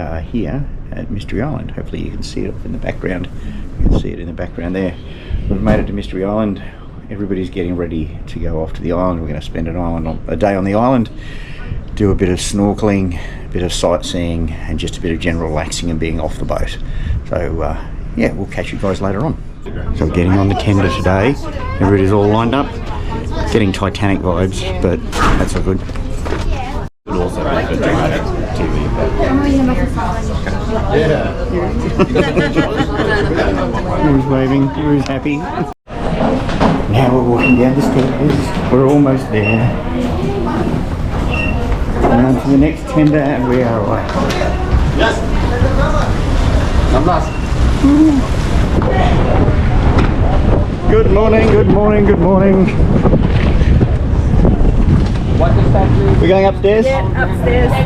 are here at Mystery Island. Hopefully you can see it in the background. You can see it in the background there. We've made it to Mystery Island. Everybody's getting ready to go off to the island. We're going to spend a day on the island, do a bit of snorkeling, a bit of sightseeing, and just a bit of general relaxing and being off the boat. So yeah, we'll catch you guys later on. So we're getting on the tender today. Everybody's all lined up. Getting Titanic vibes, but that's all good. Who's waving? Who's happy? Now we're walking down the stairs. We're almost there. And on to the next tender, and we are away. Yes. I'm lost. Good morning. Good morning. Good morning. We're going upstairs? Yeah, upstairs. If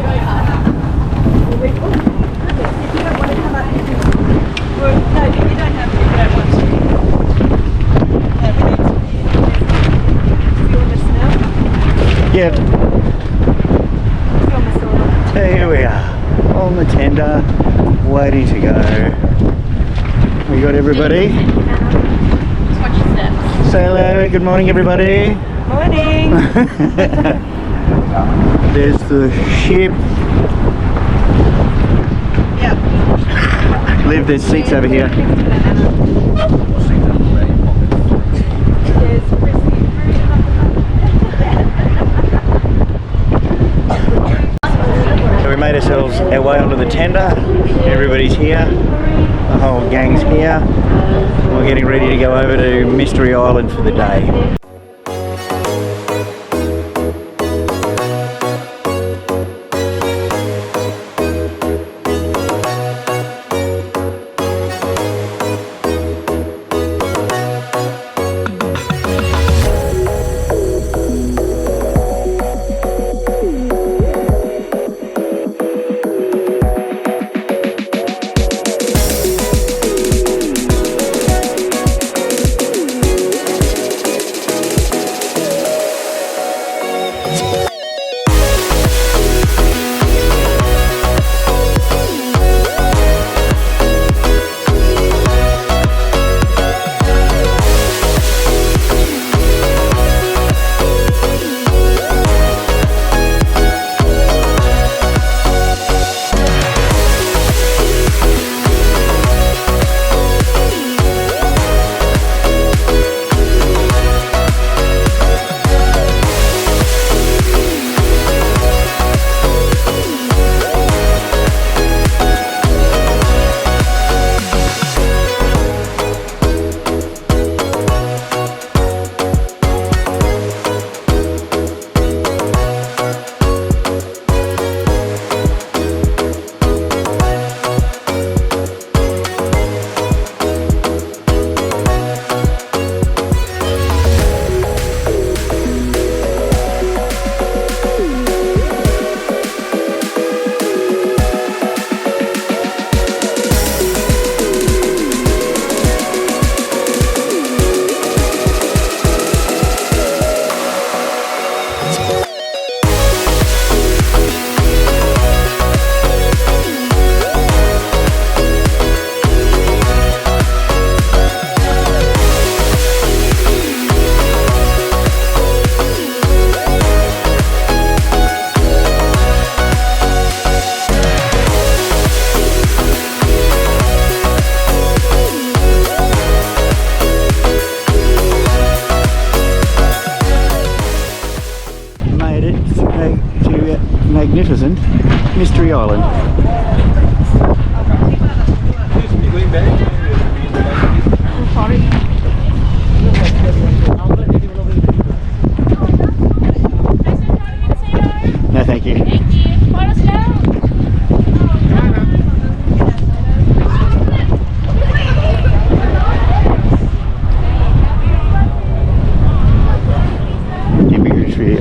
you don't want to come up here. Well, no, you don't have to if you don't want to. Feel the smell? Yeah. Feel the smell. So here we are, on the tender, waiting to go. We got everybody. Just watch your steps. Say hello, good morning everybody. Morning. There's the ship. Yep. Liv, there's seats over here. So we made ourselves our way onto the tender. Everybody's here. The whole gang's here. We're getting ready to go over to Mystery Island for the day. Magnificent Mystery Island. No, thank you.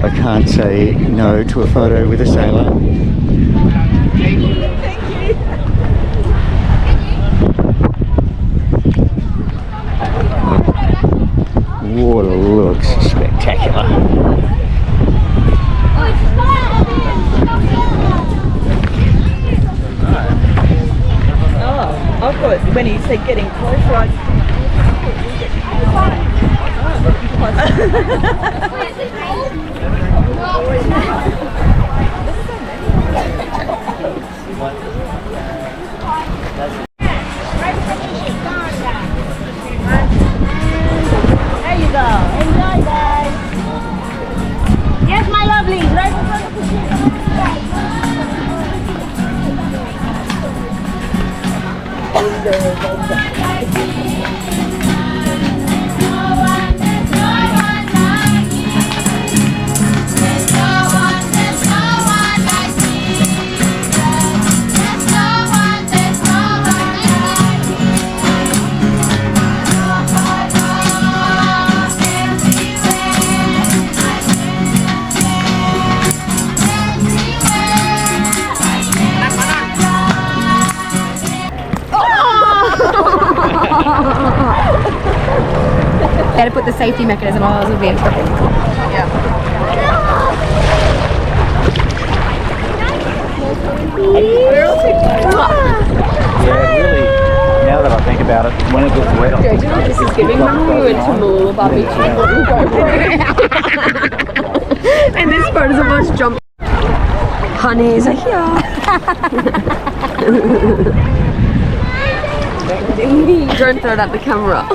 I can't say no to a photo with a sailor. Thank you. Water looks spectacular. They had to put the safety mechanism on, else would be in trouble. Yeah, really, now that I think about it, when it gets wet, Do you know what this is giving? Remember when we went to Malaba Beach and this photos of us jump. Honeys are here. Don't throw it at the camera.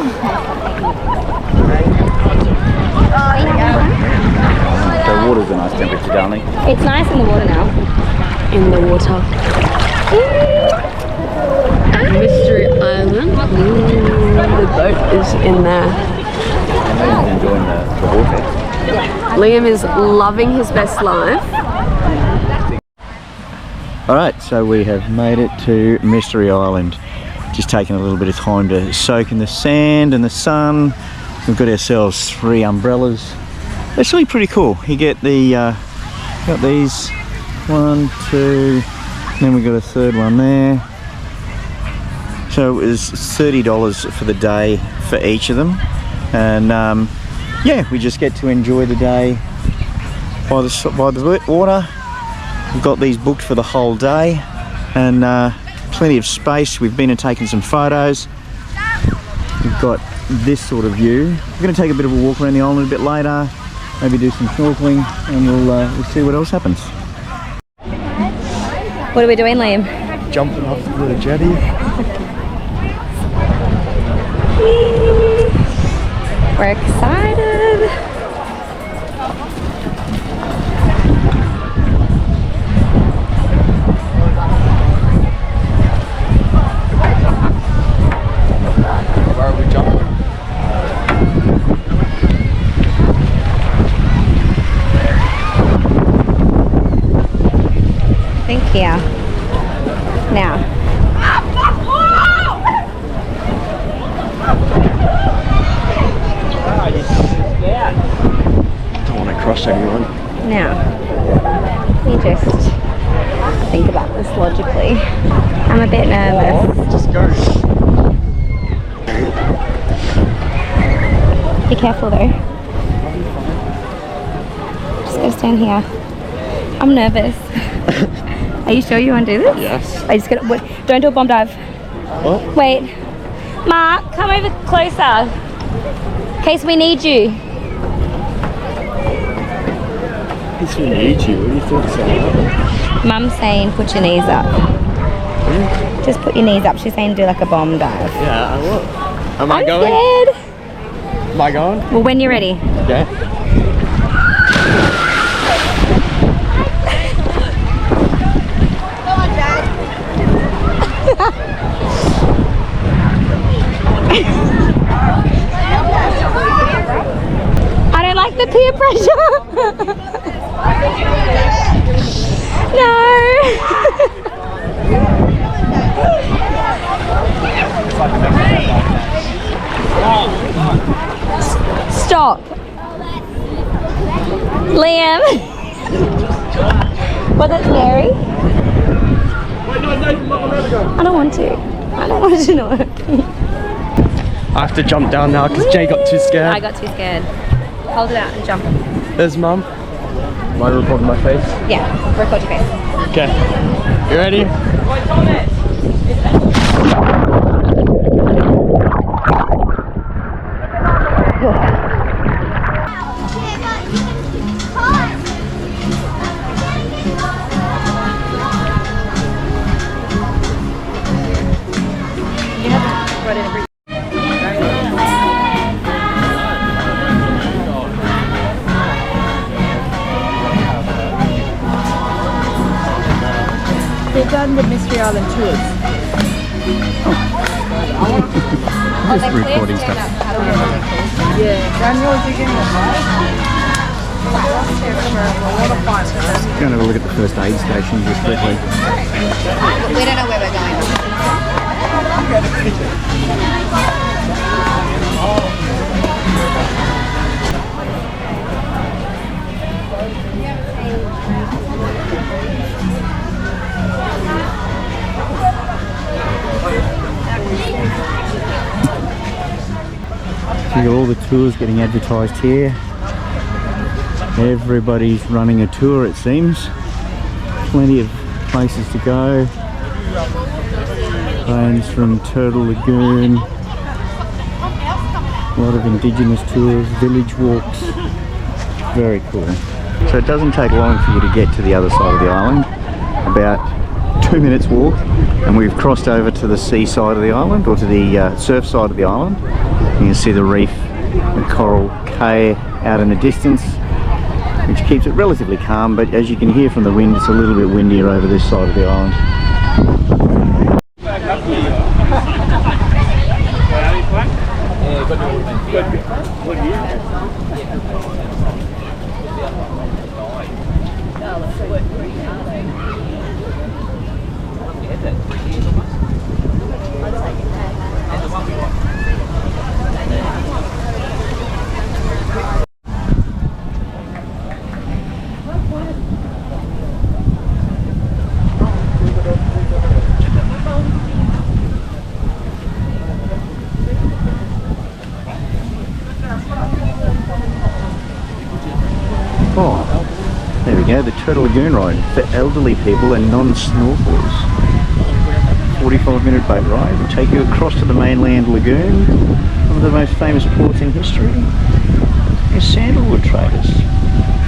the water's a nice temperature, darling. It's nice in the water now. In the water. Mystery Island. The boat is in there. I'm enjoying the vortex. Liam is loving his best life. Alright, so we have made it to Mystery Island. Just taking a little bit of time to soak in the sand and the sun. We've got ourselves 3 umbrellas. It's really pretty cool. You get the, got these, 1, 2, and then we got a third one there. So it was $30 for the day for each of them. And yeah, we just get to enjoy the day by the water. We've got these booked for the whole day, and plenty of space. We've been and taken some photos. We've got this sort of view. We're going to take a bit of a walk around the island a bit later, maybe do some snorkeling, and we'll see what else happens. What are we doing, Liam? Jumping off the jetty. We're excited. Where are we jumping? I think here. Now. Don't want to cross anyone. Now. Let me just think about this logically. I'm a bit nervous. Just go. Be careful though. Just go stand here. I'm nervous. Are you sure you want to do this? Yes. I just gotta, don't do a bomb dive. What? Wait. Mark, come over closer. In case we need you. It's we need you. What do you think so? Mum's saying put your knees up. Just put your knees up. She's saying do like a bomb dive. Yeah, I will. Am I I'm going? scared. Am I going? Well, when you're ready. Yeah. I don't like the peer pressure. No. Stop. Liam. Was it scary? I don't want to. I don't want to know. I have to jump down now because Jay got too scared. I got too scared. Hold it out and jump. There's Mum. Am I recording my face? Yeah, record your face. Okay. You ready? done the Mystery Island tours? Just recording stuff. Yeah. Daniel, you're getting a Going to have a look at the first aid station just quickly. We don't know where we're going. So you got all the tours getting advertised here. Everybody's running a tour, it seems. Plenty of places to go. Planes from Turtle Lagoon. A lot of indigenous tours, village walks. Very cool. So it doesn't take long for you to get to the other side of the island. About 2 minutes walk and we've crossed over to the sea side of the island, or to the surf side of the island. You can see the reef and coral cay out in the distance, which keeps it relatively calm, but as you can hear from the wind, it's a little bit windier over this side of the island. Oh, there we go, the Turtle Lagoon ride for elderly people and non-snorkelers. 45-minute boat ride will take you across to the mainland lagoon, one of the most famous ports in history. Here's sandalwood traders,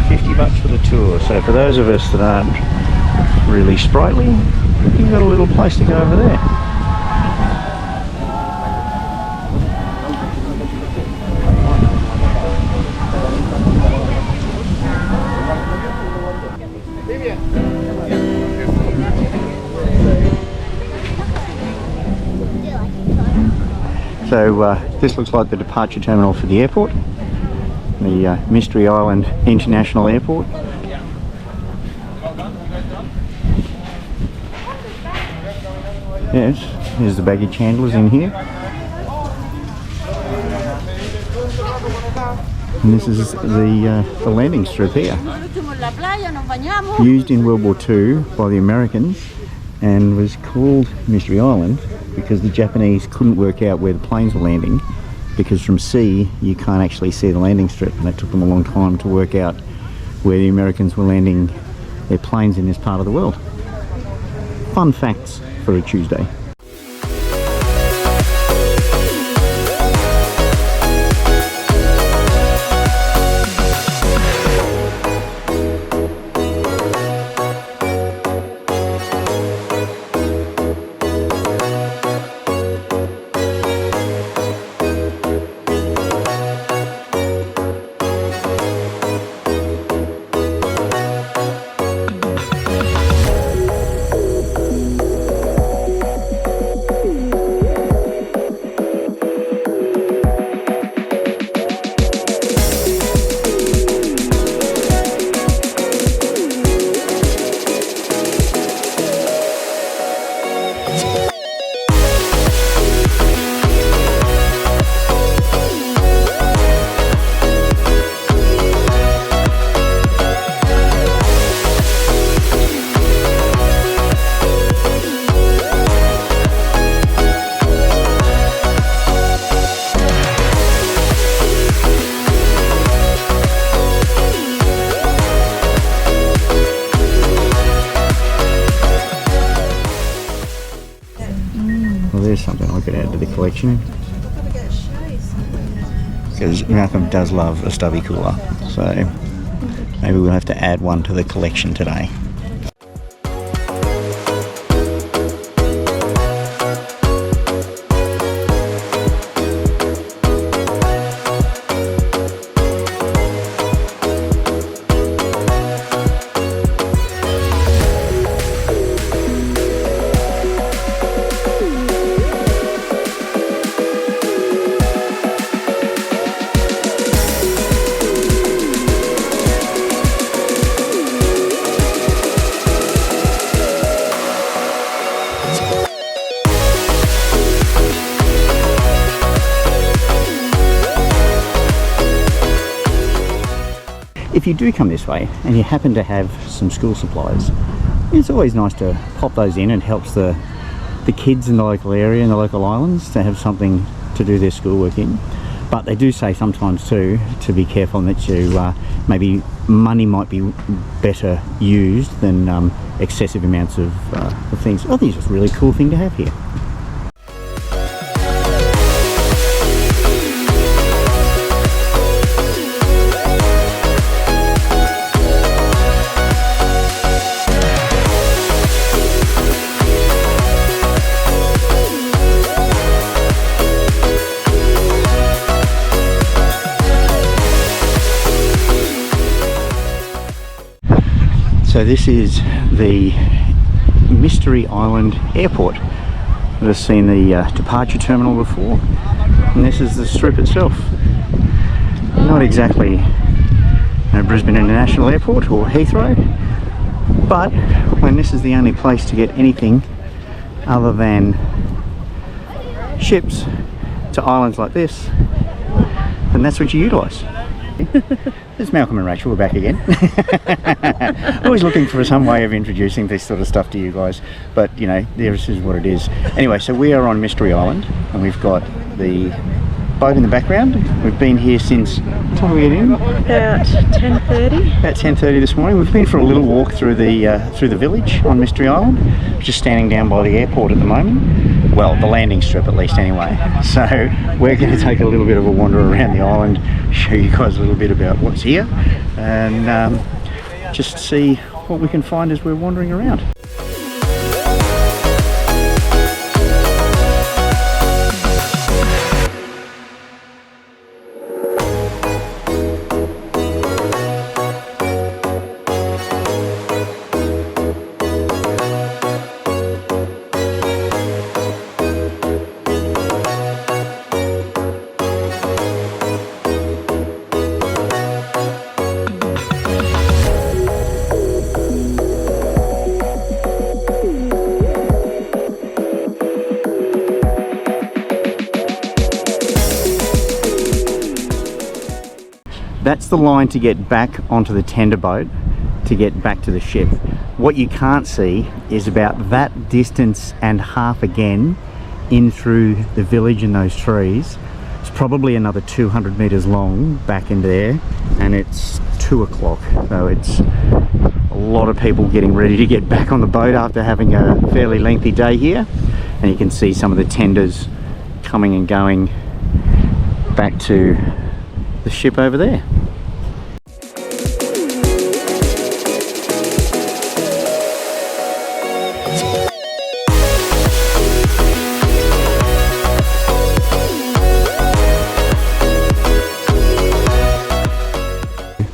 $50 for the tour. So for those of us that aren't really sprightly, you've got a little place to go over there. So this looks like the departure terminal for the airport, the Mystery Island International Airport. Yes, here's the baggage handlers in here. And this is the landing strip here. Used in World War II by the Americans and was called Mystery Island because the Japanese couldn't work out where the planes were landing, because from sea you can't actually see the landing strip, and it took them a long time to work out where the Americans were landing their planes in this part of the world. Fun facts for a Tuesday. Well, there's something I could add to the collection, because Malcolm does love a stubby cooler, so maybe we'll have to add one to the collection today. if you do come this way and you happen to have some school supplies, it's always nice to pop those in. It helps the kids in the local area and the local islands to have something to do their schoolwork in. But they do say sometimes too to be careful, and that you maybe money might be better used than excessive amounts of things. I think it's just a really cool thing to have here. So this is the Mystery Island Airport. I've seen the departure terminal before, and this is the strip itself. Not exactly Brisbane International Airport or Heathrow, but when this is the only place to get anything other than ships to islands like this, then that's what you utilise. It's Malcolm and Rachel, we're back again. Always looking for some way of introducing this sort of stuff to you guys, but you know, this is what it is. Anyway, so we are on Mystery Island, and we've got the boat in the background. We've been here since, what time did we get in? About 10:30. About 10:30 this morning. We've been for a little walk through the village on Mystery Island. Just standing down by the airport at the moment. Well, the landing strip at least anyway. So we're going to take a little bit of a wander around the island, show you guys a little bit about what's here, and just see what we can find as we're wandering around. That's the line to get back onto the tender boat, to get back to the ship. What you can't see is about that distance and half again in through the village and those trees. It's probably another 200 meters long back in there, and it's 2 o'clock. So it's a lot of people getting ready to get back on the boat after having a fairly lengthy day here. And you can see some of the tenders coming and going back to the ship over there.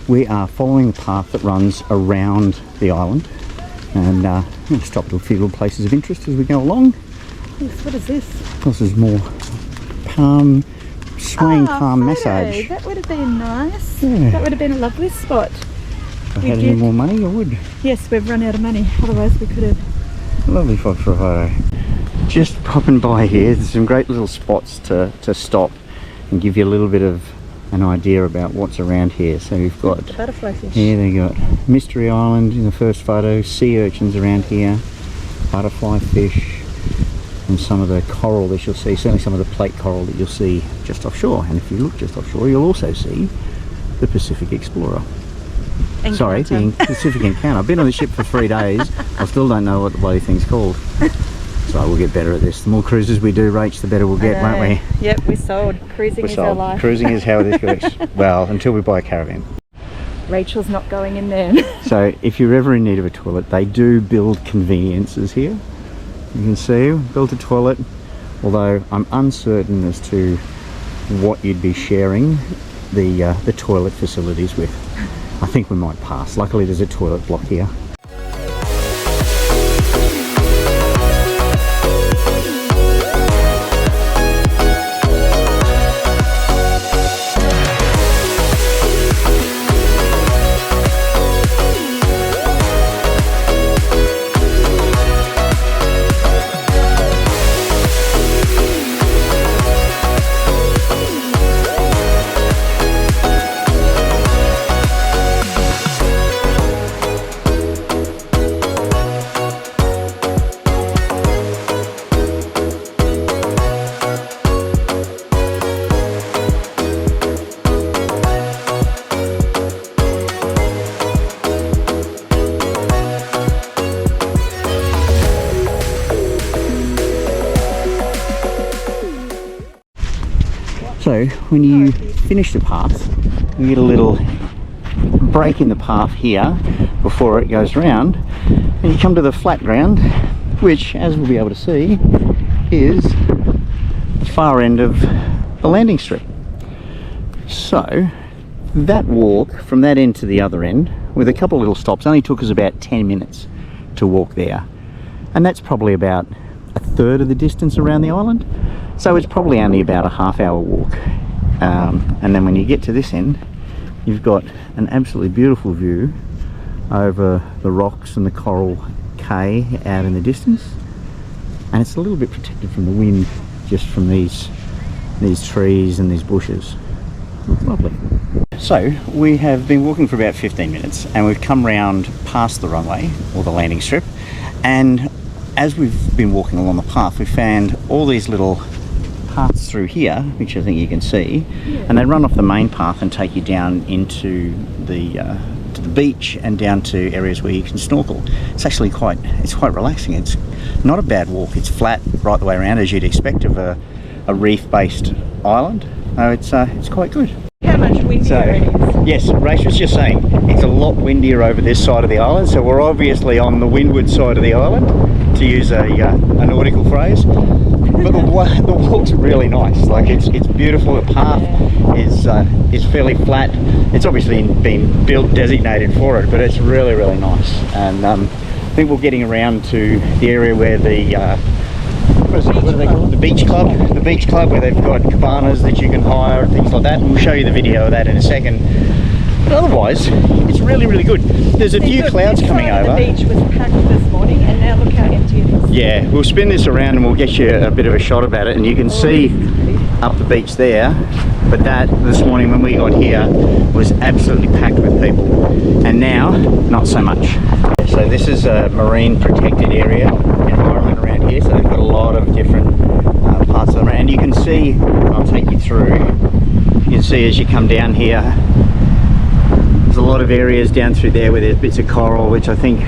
We are following the path that runs around the island, and we'll stop at a few little places of interest as we go along. Yes, what is this? This is more palm, swaying palm massage. That would have been nice. Yeah. That would have been a lovely spot. If I had any more money, I would. Yes, we've run out of money. Otherwise, we could have. Lovely spot for a photo. Just popping by here, there's some great little spots to stop and give you a little bit of an idea about what's around here. So we've got The butterfly fish. here, they got Mystery Island in the first photo, sea urchins around here, butterfly fish, and some of the coral that you'll see, certainly some of the plate coral that you'll see just offshore. And if you look just offshore, you'll also see the Pacific Explorer. Encounter. Sorry, the Pacific Encounter. I've been on the ship for 3 days. I still don't know what the bloody thing's called. So we'll get better at this. The more cruises we do, Rach, the better we'll get, won't we? Yep, we're sold. Cruising is our life. Cruising is how it works. Well, until we buy a caravan. Rachel's not going in there. So if you're ever in need of a toilet, they do build conveniences here. You can see, built a toilet, although I'm uncertain as to what you'd be sharing the toilet facilities with. I think we might pass. Luckily there's a toilet block here. So when you finish the path, you get a little break in the path here before it goes round, and you come to the flat ground, which, as we'll be able to see, is the far end of the landing strip. So that walk from that end to the other end, with a couple of little stops, only took us about 10 minutes to walk there, and that's probably about a third of the distance around the island, so it's probably only about a half-hour walk. And then when you get to this end, you've got an absolutely beautiful view over the rocks and the coral cay out in the distance, and it's a little bit protected from the wind just from these trees and these bushes. It's lovely. So we have been walking for about 15 minutes, and we've come round past the runway, or the landing strip, and as we've been walking along the path, we found all these little paths through here, which I think you can see, and they run off the main path and take you down into the beach and down to areas where you can snorkel. It's actually quite relaxing. It's not a bad walk. It's flat right the way around, as you'd expect of a reef-based island. It's quite good. How much windier it is? Yes, Rach was just saying it's a lot windier over this side of the island, so we're obviously on the windward side of the island, to use a nautical phrase. But the walk's really nice. Like it's beautiful. The path is fairly flat. It's obviously been designated for it, but it's really, really nice. And I think we're getting around to the area where what do they call it? The beach club, where they've got cabanas that you can hire and things like that. And we'll show you the video of that in a second. But otherwise, it's really, really good. There's a few clouds coming over. The beach was packed this morning, and now look how empty it is. Yeah, we'll spin this around and we'll get you a bit of a shot about it, and you can see up the beach there. But that, this morning when we got here, was absolutely packed with people, and now not so much. So this is a marine protected area environment around here, so they've got a lot of different parts of the, and you can see, I'll take you through, you can see as you come down here, there's a lot of areas down through there where there's bits of coral, which I think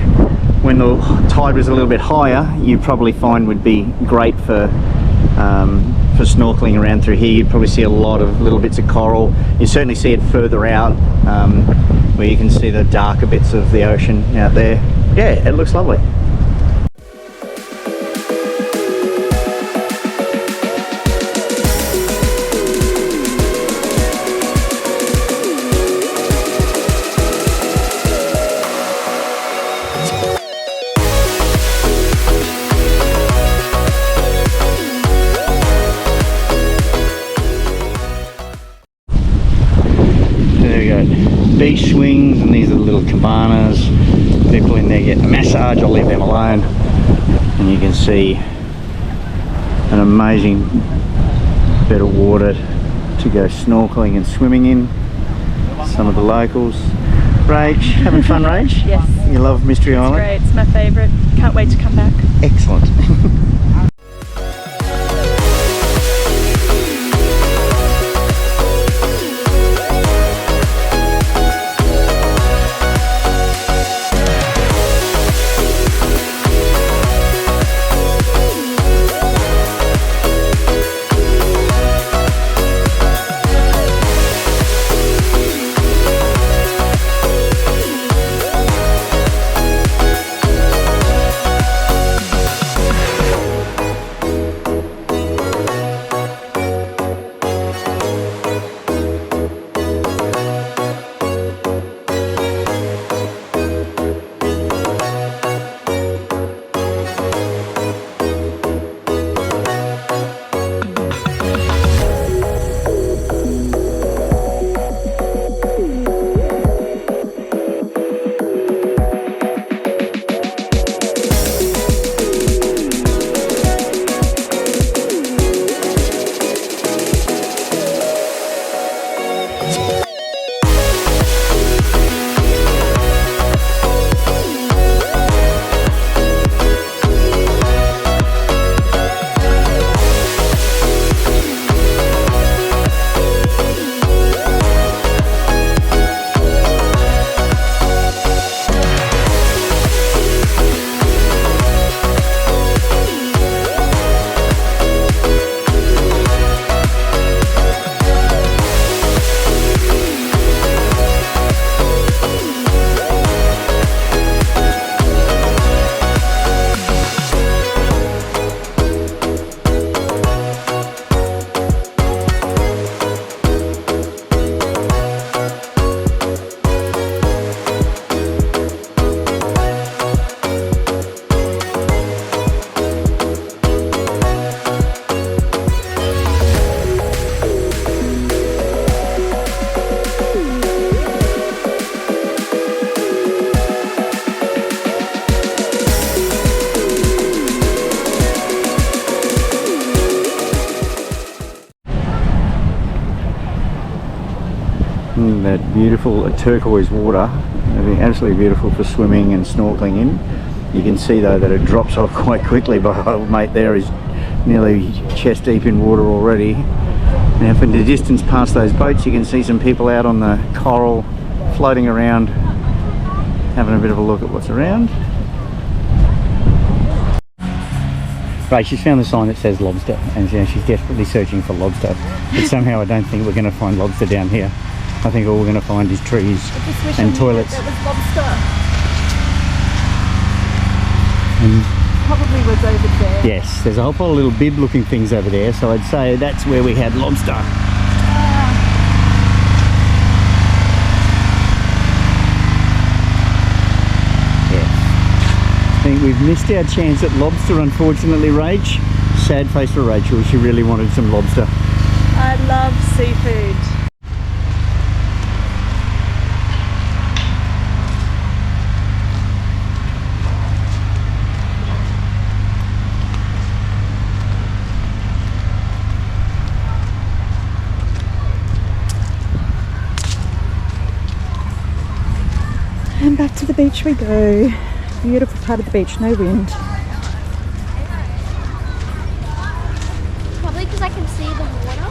when the tide was a little bit higher, you'd probably find would be great for snorkeling around through here. You'd probably see a lot of little bits of coral. You certainly see it further out, where you can see the darker bits of the ocean out there. Yeah, it looks lovely. Beach swings, and these are the little cabanas. People in there get a massage. I'll leave them alone. And you can see an amazing bit of water to go snorkeling and swimming in. Some of the locals. Rach, having fun, Rach? Yes. You love Mystery Island? Great, it's my favourite. Can't wait to come back. Excellent. that beautiful turquoise water. It'll be absolutely beautiful for swimming and snorkeling in. You can see though that it drops off quite quickly. My old mate there is nearly chest deep in water already. Now from the distance past those boats you can see some people out on the coral floating around, having a bit of a look at what's around. Right, she's found the sign that says lobster, and she's desperately searching for lobster. But somehow I don't think we're going to find lobster down here. I think all we're going to find is trees and toilets. That was lobster. And Probably was over there. yes, there's a whole pile of little bib looking things over there, so I'd say that's where we had lobster. I think we've missed our chance at lobster, unfortunately, Rach. Sad face for Rachel, she really wanted some lobster. I love seafood. And back to the beach we go. Beautiful part of the beach, no wind. Probably because I can see the water.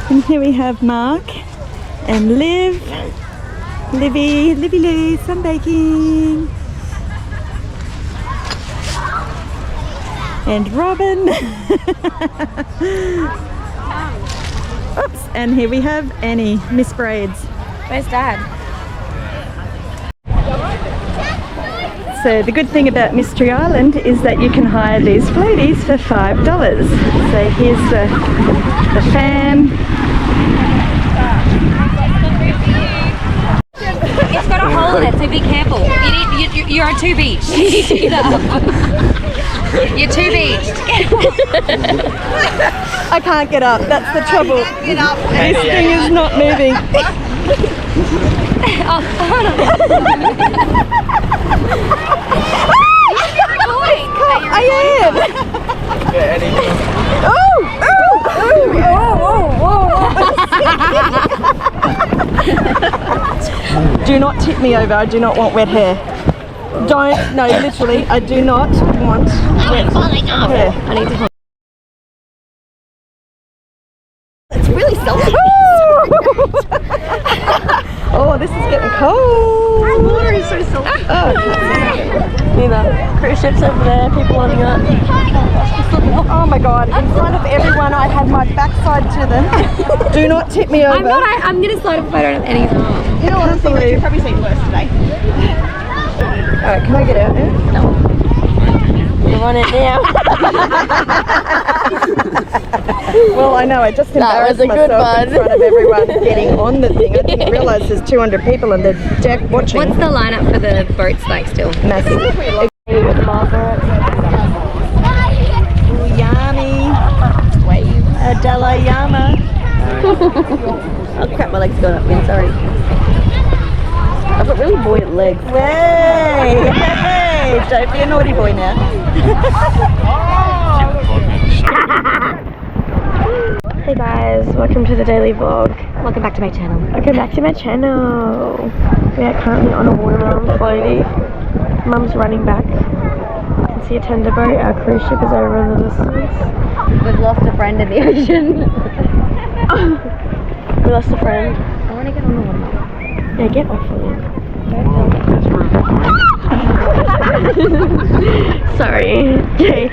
And here we have Mark and Liv. Livy Lou, sunbaking. And Robin. Oops, and here we have Annie, Miss Braids. Where's Dad? So the good thing about Mystery Island is that you can hire these floaties for $5. So here's the fam. It's got a hole in it, so be careful. You're on too beach. You need to get up. You're too beached. I can't get up, that's the trouble. Get up. This thing is not moving. Oh, hold on. I am. Oh, do not tip me over, I do not want wet hair. Don't, no, literally, I do not want wet hair. I need to. It's really salty. Oh, this is getting cold. The water is so salty. Neither. Cruise ships over there, people on yacht. Oh my god, in front of everyone I had my backside to them. Do not tip me over. I'm gonna slide a photo of any time. You know what I'm saying? You've probably seen worse today. Alright, can I get out now? No. You're on it now. Well, I know, I just embarrassed myself in front of everyone getting on the thing. I didn't realise there's 200 people and they're deaf watching. What's the lineup for the boats like still? Massive. Yummy. Adela Yama. Oh crap, my leg's gone up again, sorry. I've got really buoyant legs. Hey, hey, don't be a naughty boy now. Hey guys, welcome to the daily vlog. Welcome back to my channel. Welcome back to my channel. We are currently on a watermelon floaty. Mum's running back. You can see a tender boat. Our cruise ship is over in the distance. We've lost a friend in the ocean. We lost a friend. I want to get on the watermelon. Yeah, get off of it. Sorry. Okay.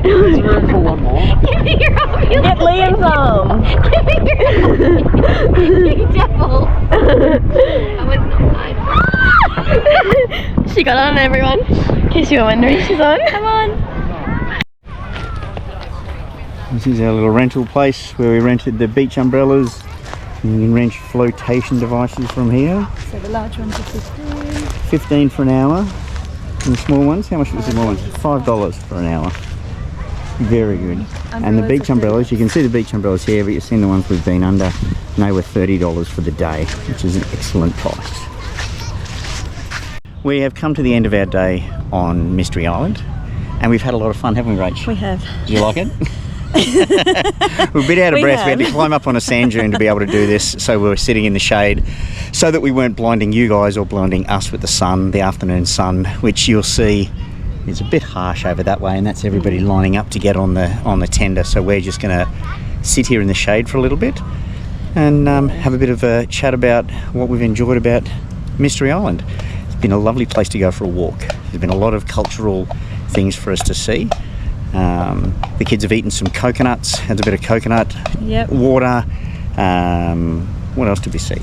There's room for one more. Give me your arm. Get Liam's arm. Give me your arm. You devil. I was not. She got on, everyone. In case you were wondering, she's on. Come on. This is our little rental place where we rented the beach umbrellas. You can rent flotation devices from here. So the large ones are 15. 15 for an hour. And the small ones, how much was the small ones? $5 for an hour. Very good. And the Umbrellas beach are umbrellas, you can see the beach umbrellas here, but you've seen the ones we've been under, and they were $30 for the day, which is an excellent price. We have come to the end of our day on Mystery Island, and we've had a lot of fun, haven't we, Rach? We have. Do you like it? We're a bit out of breath. We had to climb up on a sand dune to be able to do this, so we were sitting in the shade so that we weren't blinding you guys or blinding us with the sun, the afternoon sun, which you'll see is a bit harsh over that way, and that's everybody lining up to get on the tender. So we're just going to sit here in the shade for a little bit and have a bit of a chat about what we've enjoyed about Mystery Island. It's been a lovely place to go for a walk. There's been a lot of cultural things for us to see. The kids have eaten some coconuts, had a bit of coconut water. What else did we see?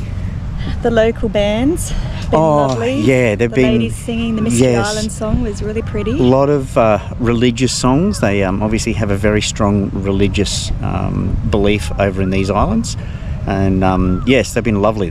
The local bands have been lovely. Yeah, they've been... The ladies singing the Mystery Island song was really pretty. A lot of religious songs. They obviously have a very strong religious belief over in these islands. And yes, they've been lovely.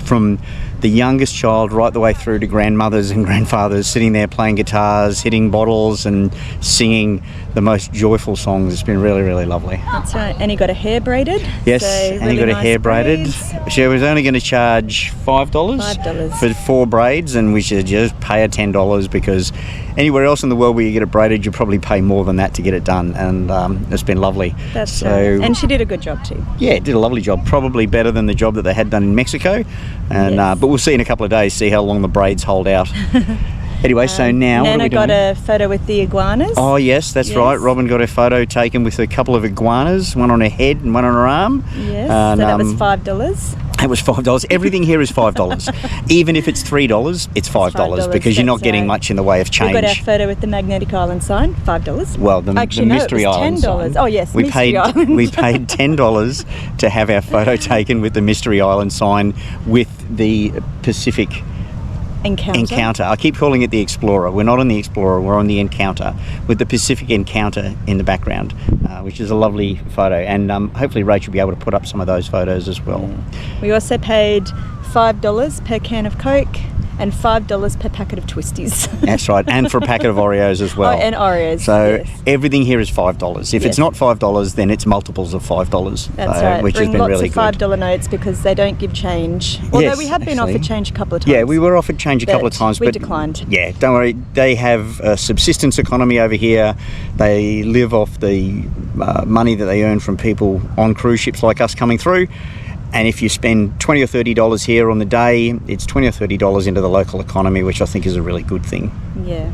From the youngest child right the way through to grandmothers and grandfathers sitting there playing guitars, hitting bottles and singing the most joyful songs. It's been really, really lovely. That's right. And he got a hair braided. Yes, so and really he got a hair braided. braids. She was only going to charge $5 for 4 braids, and we should just pay her $10 because anywhere else in the world where you get it braided, you probably pay more than that to get it done. And it's been lovely. That's right. And she did a good job too. Yeah, did a lovely job. Probably better than the job that they had done in Mexico. And but we'll see in a couple of days, see how long the braids hold out. Anyway, so now Nana what are we doing? got a photo with the iguanas. Oh yes, that's right. Robin got a photo taken with a couple of iguanas, one on her head and one on her arm. Yes, so that was $5. It was $5. Everything here is $5. Even if it's $3, it's $5 because you're not getting much in the way of change. We got our photo with the Magnetic Island sign, $5. Well, the Mystery Island sign. $10. Oh yes, we Mystery paid Island. we paid $10 to have our photo taken with the Mystery Island sign with the Pacific Encounter. I keep calling it the Explorer. We're not on the Explorer, we're on the Encounter with the Pacific Encounter in the background, which is a lovely photo. And hopefully Rach will be able to put up some of those photos as well. Yeah. We also paid $5 per can of Coke and $5 per packet of Twisties. That's right, and for a packet of Oreos as well. Oh, and Oreos. So yes. everything here is $5. If it's not $5, then it's multiples of $5. That's right. Which Bring has been lots really of good. $5 notes because they don't give change. Although we have been offered change a couple of times. Yeah, we were offered change a couple of times, we but declined. Yeah, don't worry. They have a subsistence economy over here. They live off the money that they earn from people on cruise ships like us coming through. And if you spend $20 or $30 here on the day, it's $20 or $30 into the local economy, which I think is a really good thing. Yeah.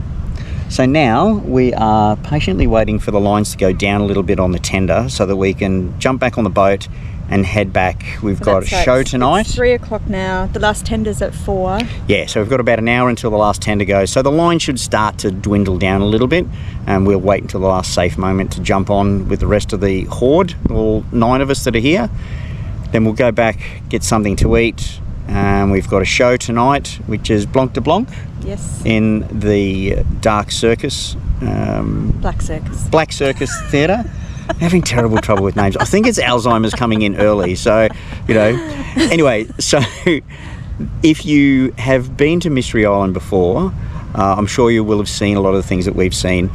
So now we are patiently waiting for the lines to go down a little bit on the tender so that we can jump back on the boat and head back. We've got a show tonight. It's 3 o'clock now. The last tender's at 4. Yeah, so we've got about an hour until the last tender goes. So the line should start to dwindle down a little bit, and we'll wait until the last safe moment to jump on with the rest of the horde, all 9 of us that are here. Then we'll go back, get something to eat. We've got a show tonight, which is Blanc de Blanc. Yes. In the Dark Circus. Black Circus Theatre. Having terrible trouble with names. I think it's Alzheimer's coming in early, so, you know. Anyway, so if you have been to Mystery Island before, I'm sure you will have seen a lot of the things that we've seen.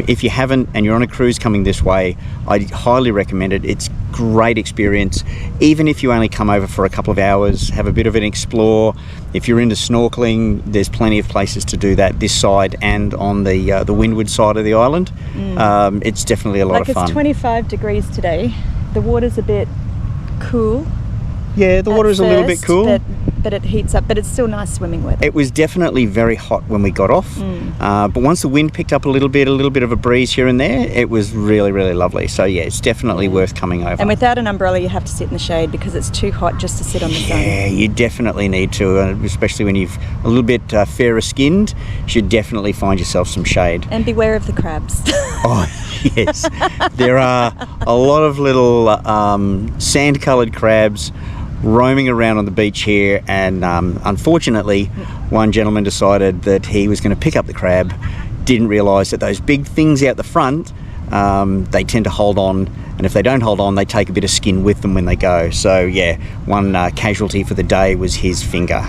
If you haven't and you're on a cruise coming this way, I highly recommend it. It's a great experience. Even if you only come over for a couple of hours, have a bit of an explore. If you're into snorkeling, there's plenty of places to do that this side and on the windward side of the island. It's definitely a lot of fun. It's 25 degrees today. The water's a bit cool. Yeah, the water is a little bit cool. But it heats up, but it's still nice swimming weather. It was definitely very hot when we got off, but once the wind picked up a little bit of a breeze here and there, it was really, really lovely. So yeah, it's definitely worth coming over. And without an umbrella, you have to sit in the shade because it's too hot just to sit on the sun. Yeah, you definitely need to, especially when you've a little bit fairer skinned, you should definitely find yourself some shade. And beware of the crabs. Oh, yes. There are a lot of little sand-coloured crabs roaming around on the beach here, and unfortunately one gentleman decided that he was going to pick up the crab, didn't realise that those big things out the front, they tend to hold on and if they don't hold on, they take a bit of skin with them when they go. So yeah, one casualty for the day was his finger.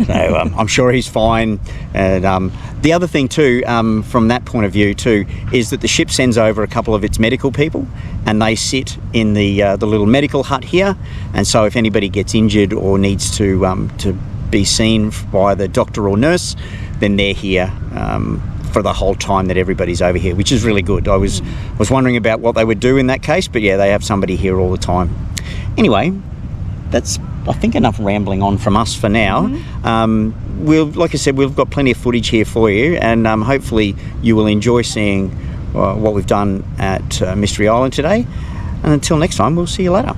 So I'm sure he's fine. And the other thing too, from that point of view too, is that the ship sends over a couple of its medical people, and they sit in the little medical hut here. And so if anybody gets injured or needs to be seen by the doctor or nurse, then they're here for the whole time that everybody's over here, which is really good. I was wondering about what they would do in that case, but yeah, they have somebody here all the time. Anyway, that's, I think, enough rambling on from us for now. Like I said, we've got plenty of footage here for you, and hopefully you will enjoy seeing what we've done at Mystery Island today. And until next time, we'll see you later.